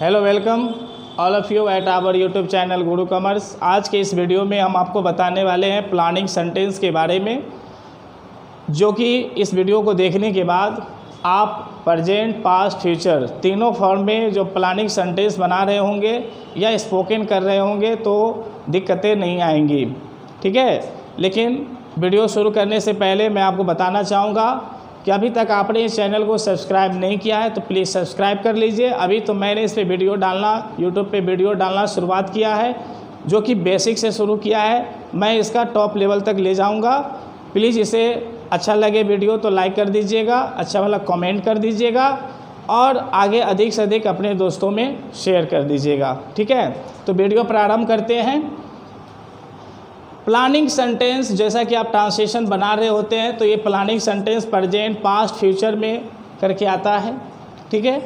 Hello welcome all of you at our YouTube channel Guru Commerce. आज के इस video में हम आपको बताने वाले हैं प्लानिंग सेंटेंस के बारे में, जो कि इस वीडियो को देखने के बाद आप प्रेजेंट, पास्ट, फ्यूचर तीनों फॉर्म में जो प्लानिंग सेंटेंस बना रहे होंगे या स्पोकन कर रहे होंगे तो दिक्कतें नहीं आएंगी, ठीक है। लेकिन वीडियो शुरू करने से पहले मैं आपको बताना चाहूँगा कि अभी तक आपने इस चैनल को सब्सक्राइब नहीं किया है तो प्लीज़ सब्सक्राइब कर लीजिए। अभी तो मैंने इस पे वीडियो डालना, यूट्यूब पे वीडियो डालना शुरुआत किया है, जो कि बेसिक से शुरू किया है। मैं इसका टॉप लेवल तक ले जाऊंगा। प्लीज़ इसे अच्छा लगे वीडियो तो लाइक कर दीजिएगा, अच्छा वाला कमेंट कर दीजिएगा और आगे अधिक से अधिक अपने दोस्तों में शेयर कर दीजिएगा, ठीक है। तो वीडियो प्रारंभ करते हैं। प्लानिंग सेंटेंस, जैसा कि आप ट्रांसलेशन बना रहे होते हैं तो ये planning sentence present, past, future में करके आता है, ठीक है।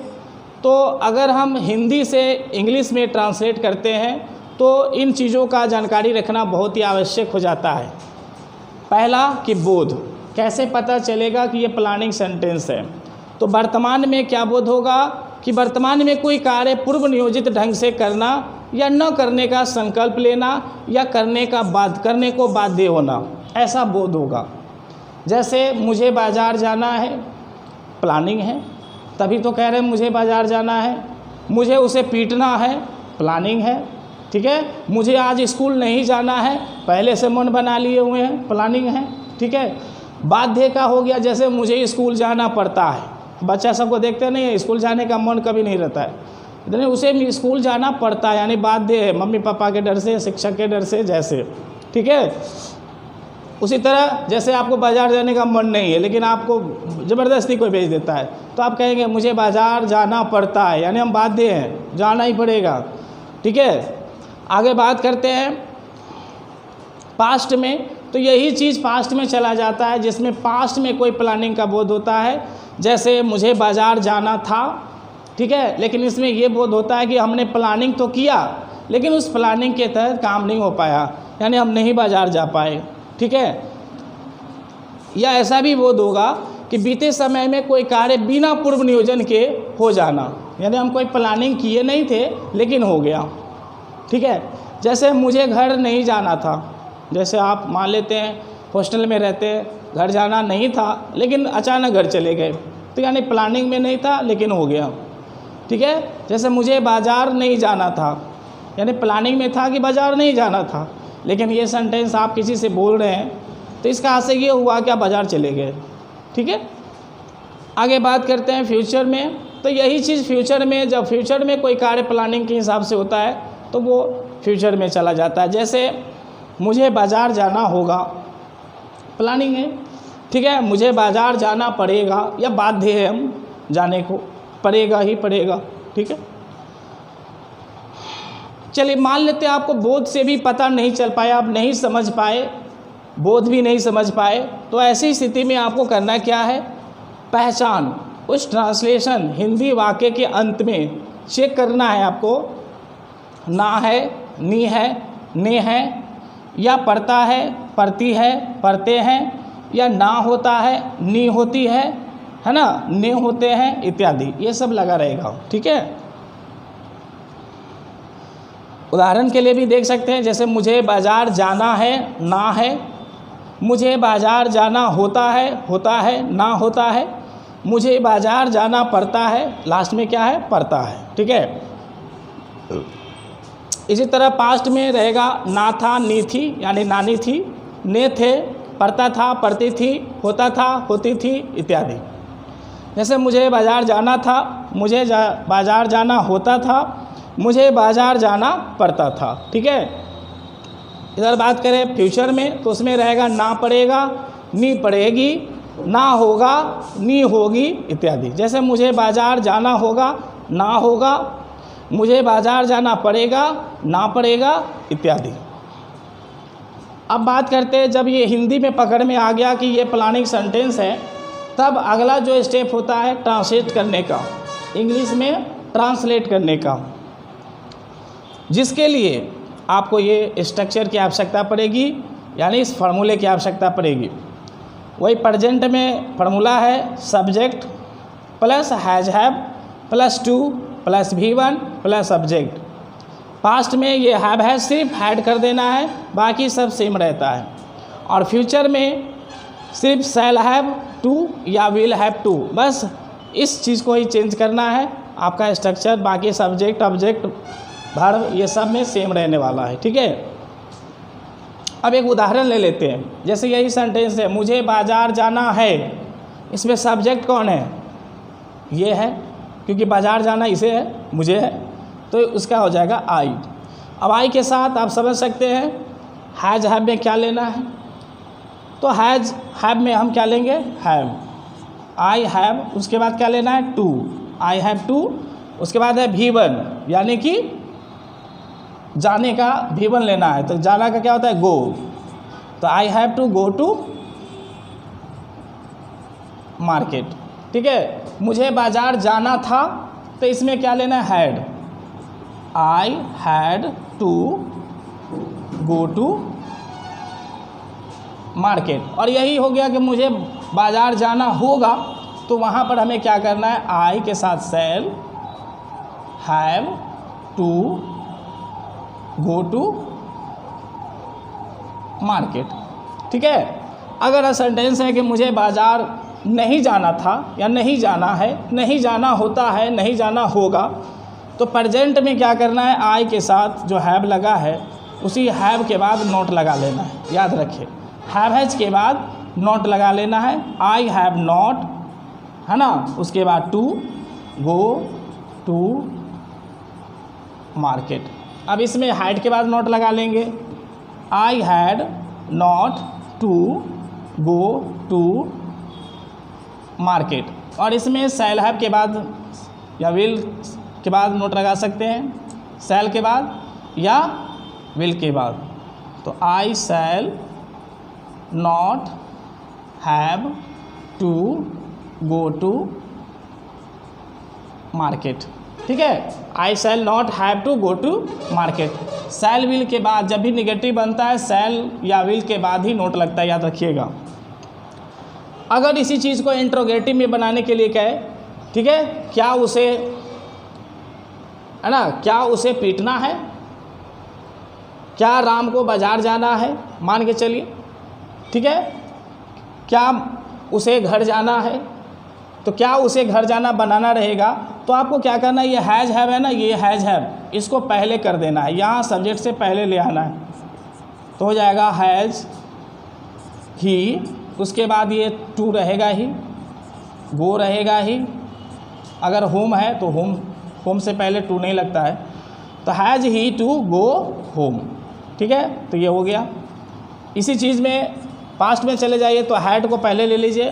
तो अगर हम हिंदी से इंग्लिश में ट्रांसलेट करते हैं तो इन चीज़ों का जानकारी रखना बहुत ही आवश्यक हो जाता है। पहला कि बोध, कैसे पता चलेगा कि ये प्लानिंग सेंटेंस है। तो वर्तमान में क्या बोध होगा कि वर्तमान में कोई कार्य पूर्व नियोजित ढंग से करना या न करने का संकल्प लेना या करने को बाध्य होना, ऐसा बोध होगा। जैसे मुझे बाज़ार जाना है, प्लानिंग है, तभी तो कह रहे हैं मुझे बाज़ार जाना है। मुझे उसे पीटना है, प्लानिंग है, ठीक है। मुझे आज स्कूल नहीं जाना है, पहले से मन बना लिए हुए हैं, प्लानिंग है, ठीक है। बाध्य का हो गया, जैसे मुझे स्कूल जाना पड़ता है। बच्चा सबको देखते नहीं है, स्कूल जाने का मन कभी नहीं रहता है, इतने उसे स्कूल जाना पड़ता है, यानी बाध्य है, मम्मी पापा के डर से, शिक्षक के डर से, जैसे, ठीक है। उसी तरह जैसे आपको बाज़ार जाने का मन नहीं है लेकिन आपको ज़बरदस्ती कोई भेज देता है तो आप कहेंगे मुझे बाज़ार जाना पड़ता है, यानी हम बाध्य हैं, जाना ही पड़ेगा, ठीक है। आगे बात करते हैं पास्ट में। तो यही चीज़ पास्ट में चला जाता है, जिसमें पास्ट में कोई प्लानिंग का बोध होता है। जैसे मुझे बाज़ार जाना था, ठीक है, लेकिन इसमें ये बोध होता है कि हमने प्लानिंग तो किया लेकिन उस प्लानिंग के तहत काम नहीं हो पाया, यानी हम नहीं बाज़ार जा पाए, ठीक है। या ऐसा भी बोध होगा कि बीते समय में कोई कार्य बिना पूर्व नियोजन के हो जाना, यानी हम कोई प्लानिंग किए नहीं थे लेकिन हो गया, ठीक है। जैसे मुझे घर नहीं जाना था, जैसे आप मान लेते हैं हॉस्टल में रहते हैं, घर जाना नहीं था लेकिन अचानक घर चले गए, तो यानी प्लानिंग में नहीं था लेकिन हो गया, ठीक है। जैसे मुझे बाज़ार नहीं जाना था, यानी प्लानिंग में था कि बाज़ार नहीं जाना था, लेकिन ये सेंटेंस आप किसी से बोल रहे हैं तो इसका अर्थ ये हुआ कि आप बाज़ार चले गए, ठीक है। आगे बात करते हैं फ्यूचर में। तो यही चीज़ फ्यूचर में, जब फ्यूचर में कोई कार्य प्लानिंग के हिसाब से होता है तो वो फ्यूचर में चला जाता है। जैसे मुझे बाज़ार जाना होगा, प्लानिंग है, ठीक है। मुझे बाज़ार जाना पड़ेगा या बाध्य है हम जाने को, पड़ेगा ही पड़ेगा, ठीक है। चलिए मान लेते हैं आपको बोध से भी पता नहीं चल पाया, आप नहीं समझ पाए, बोध भी नहीं समझ पाए, तो ऐसी स्थिति में आपको करना क्या है, पहचान, उस ट्रांसलेशन हिंदी वाक्य के अंत में चेक करना है आपको। ना है, नी है, ने है, या पढ़ता है, पढ़ती है, पढ़ते हैं, या ना होता है, नी होती है ना, ने होते हैं इत्यादि, ये सब लगा रहेगा, ठीक है। उदाहरण के लिए भी देख सकते हैं, जैसे मुझे बाज़ार जाना है, ना है। मुझे बाज़ार जाना होता है, ना होता है। मुझे बाज़ार जाना पड़ता है, लास्ट में क्या है, पड़ता है, ठीक है। इसी तरह पास्ट में रहेगा, ना था, नी थी, यानी नानी थी, ने थे, पढ़ता था, पढ़ती थी, होता था, होती थी इत्यादि। जैसे मुझे बाज़ार जाना था, मुझे बाज़ार जाना होता था, मुझे बाज़ार जाना पड़ता था, ठीक है। इधर बात करें फ्यूचर में तो उसमें रहेगा, ना पड़ेगा, नी पड़ेगी, ना होगा, नी होगी इत्यादि। जैसे मुझे बाज़ार जाना होगा, ना होगा, मुझे बाज़ार जाना पड़ेगा, ना पड़ेगा इत्यादि। अब बात करते हैं, जब ये हिंदी में पकड़ में आ गया कि ये प्लानिंग सेंटेंस है, तब अगला जो स्टेप होता है ट्रांसलेट करने का, इंग्लिश में ट्रांसलेट करने का, जिसके लिए आपको ये स्ट्रक्चर की आवश्यकता पड़ेगी, यानी इस फार्मूले की आवश्यकता पड़ेगी। वही प्रेजेंट में फार्मूला है, subject plus has have plus two plus V1 plus subject. Past में ये हैव है सिर्फ ऐड कर देना है, बाकी सब सेम रहता है। और फ्यूचर में सिर्फ शैल हैव टू या विल हैव टू, बस इस चीज़ को ही चेंज करना है। आपका स्ट्रक्चर बाकी सब्जेक्ट ऑब्जेक्ट वर्ब ये सब में सेम रहने वाला है, ठीक है। अब एक उदाहरण ले लेते हैं, जैसे यही सेंटेंस है, मुझे बाज़ार जाना है। इसमें सब्जेक्ट कौन है? ये है, क्योंकि बाज़ार जाना इसे है, मुझे है, तो उसका हो जाएगा आई। अब आई के साथ आप समझ सकते हैं हैज़ हैव में क्या लेना है। तो हैज़ हैव में हम क्या लेंगे? हैव। आई हैव, उसके बाद क्या लेना है? टू। आई हैव टू, उसके बाद है V1, यानी कि जाने का V1 लेना है। तो जाना का क्या होता है? गो। तो I have to go to market, ठीक है। मुझे बाज़ार जाना था, तो इसमें क्या लेना है? Had. I had to go to market. और यही हो गया कि मुझे बाज़ार जाना होगा, तो वहाँ पर हमें क्या करना है? आई के साथ shall have to go to market, ठीक है। अगर सेंटेंस है कि मुझे बाज़ार नहीं जाना था या नहीं जाना है, नहीं जाना होता है, नहीं जाना होगा, तो प्रेजेंट में क्या करना है? आई के साथ जो हैव लगा है उसी हैव के बाद नोट लगा लेना है। याद रखिए, हैव हैज के बाद नोट लगा लेना है। आई हैव नॉट, है ना, उसके बाद टू गो टू मार्केट। अब इसमें हैड के बाद नोट लगा लेंगे। I had not to go to market. और इसमें शैल हैव के बाद या विल के बाद नोट लगा सकते हैं, शैल के बाद या विल के बाद। तो I shall not have to go to market, ठीक है। I shall not have to go to market. Shall will के बाद जब भी निगेटिव बनता है, शैल या विल के बाद ही नोट लगता है, याद रखिएगा। अगर इसी चीज़ को इंट्रोगेटिव में बनाने के लिए कहे, ठीक है, क्या उसे, है ना, क्या उसे पीटना है? क्या राम को बाज़ार जाना है? मान के चलिए, ठीक है। क्या उसे घर जाना है? तो क्या उसे घर जाना बनाना रहेगा, तो आपको क्या करना है? ये हैज़ हैव है ना, ये हैज़ हैव, इसको पहले कर देना है, यहाँ सब्जेक्ट से पहले ले आना है। तो हो जाएगा हैज़ ही, उसके बाद ये टू रहेगा ही, गो रहेगा ही। अगर होम है तो होम से पहले टू नहीं लगता है, तो has he to go home, ठीक है। तो ये हो गया। इसी चीज़ में पास्ट में चले जाइए, तो हैड को पहले ले लीजिए।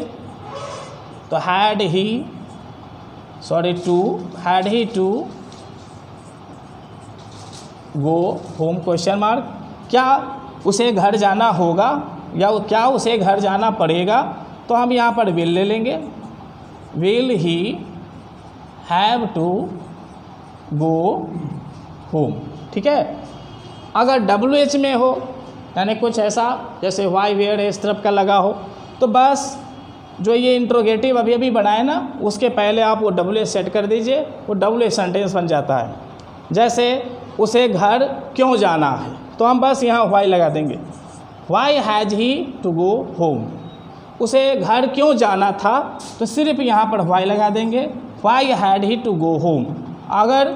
तो had he to go home question mark. क्या उसे घर जाना होगा या क्या उसे घर जाना पड़ेगा? तो हम यहाँ पर विल ले लेंगे। Will he have to go home, ठीक है। अगर WH में हो, यानी कुछ ऐसा जैसे वाई वेयर है, इस तरफ का लगा हो, तो बस जो ये इंट्रोगेटिव अभी अभी बनाए ना, उसके पहले आप वो WH सेट कर दीजिए, वो WH सेंटेंस बन जाता है। जैसे उसे घर क्यों जाना है, तो हम बस यहाँ वाई लगा देंगे। Why has he to go home. उसे घर क्यों जाना था, तो सिर्फ यहाँ पर वाई लगा देंगे। Why had he to go home. अगर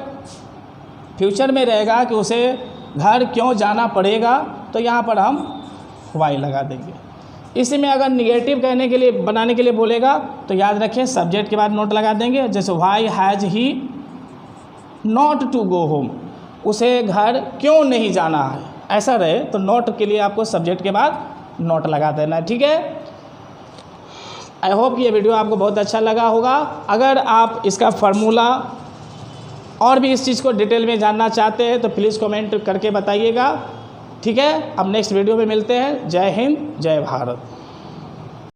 फ्यूचर में रहेगा कि उसे घर क्यों जाना पड़ेगा, तो यहाँ पर हम वाई लगा देंगे। इसी में अगर निगेटिव कहने के लिए बनाने के लिए बोलेगा, तो याद रखें सब्जेक्ट के बाद नोट लगा देंगे। जैसे why has he not to go home, उसे घर क्यों नहीं जाना है, ऐसा रहे तो नोट के लिए आपको सब्जेक्ट के बाद नोट लगा देना है, ठीक है। आई होप ये वीडियो आपको बहुत अच्छा लगा होगा। अगर आप इसका फार्मूला और भी इस चीज़ को डिटेल में जानना चाहते हैं तो प्लीज़ कमेंट करके बताइएगा, ठीक है। अब नेक्स्ट वीडियो में मिलते हैं। जय हिंद, जय भारत।